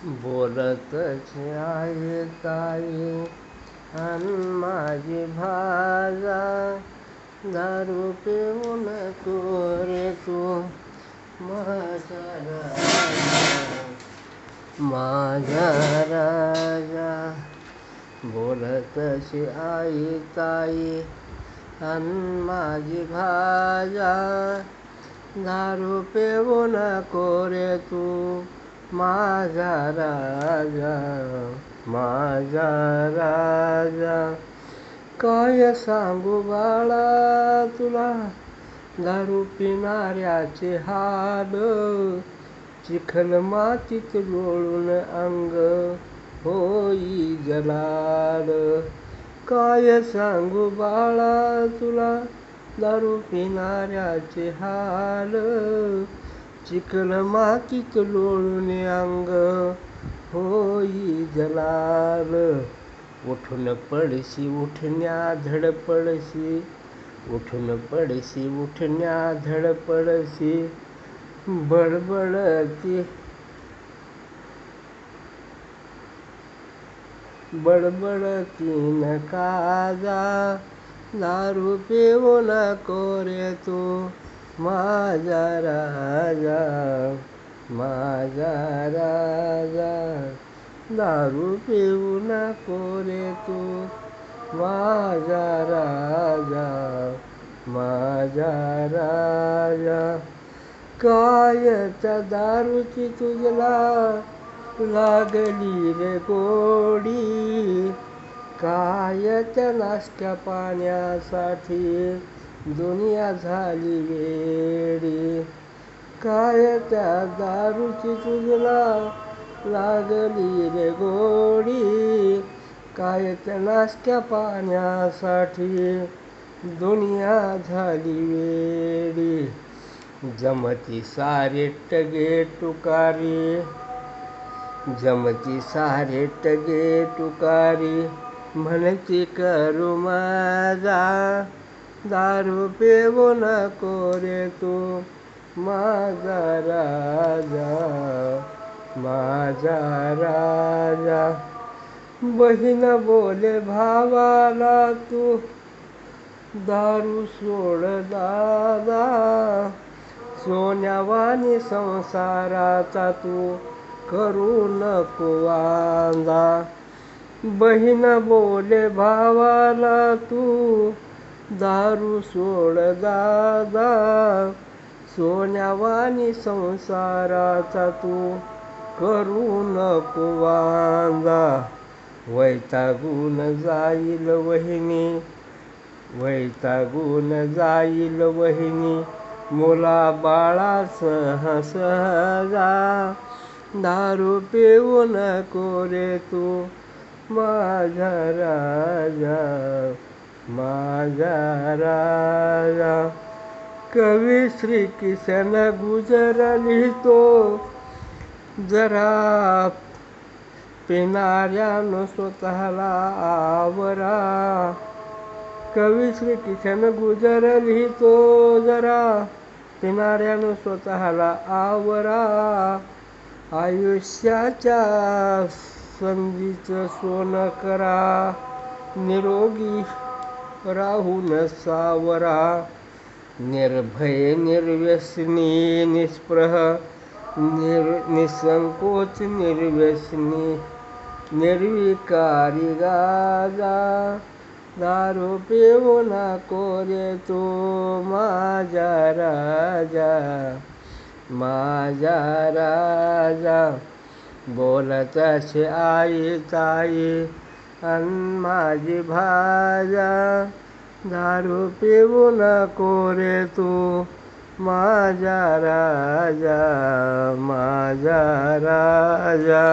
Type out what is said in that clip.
बोलतच आहे ताई अन माझी भाजा, दारू पिऊ नको रे तू माझा राजा, माझा राजा. बोलतशी आई ताई अन माझी भाजा, दारू पिऊ नको रे तू माझा राजा, माझा राजा. काय सांगू बाळा तुला दारू पिणाऱ्याचे हाल, चिखल मातीत लोळून अंग होई जलाल. काय सांगू बाळा तुला दारू पिणाऱ्याचे हाल, चिखल मातीत लोळून अंग होई जलाल. उठून पडशी उठण्या धडपडशी, उठून पडशी उठण्या धडपडशी, बडबडती बडबडतीन काजा, दारू पिऊ नको रे तू माझा राजा, माझा राजा. दारू पिऊ नको रे तू माझा राजा, माझा राजा. काय त्या दारूची तुझला लागली रे गोडी, काय त्या नाश्त्या पाण्यासाठी दुनिया झाली वेडी. काय त्या दारूची तुझला लागली रे गोडी, काय त्या नाश्त्या पाण्यासाठी दुनिया झाली वेडी. जमती सारे टगे टुकारी, जमती सारे टगे टुकारी, म्हणती करू माझा, दारू पिऊ नको रे तू माझा राजा, माझा राजा. बहीण बोले भावाला तू दारू सोड दादा, सोन्यावानी संसाराचा तू करू नको वांदा. बहीण बोले भावाला तू दारू सोड दादा, सोन्यावानी संसाराचा तू करू नको वांदा. वैतागून जाईल वहिनी, वैतागून जाईल वहिनी, मुला बाळासह सहजा, दारू पिऊ नको रे तू माझा राजा, माझा राजा. कवी श्री किसन गुजर लिहितो, जरा पिणाऱ्यानं स्वतःला आवरा. कवी श्री किसन गुजर लिहितो, जरा पिणाऱ्यानं स्वतःला आवरा. आयुष्याच्या संधीचं सोनं करा, निरोगी राहून सावरा. निर्भय निर्व्यसनी निस्पृह, निसंकोच निर्व्यसनी, निर्विकारी गाजा, दारू पिऊ नको रे तू माझा राजा, माझा राजा. बोलतशी आई ताई अन माझी भाजा, दारू पिऊ नको रे तू माझा राजा, माझा राजा.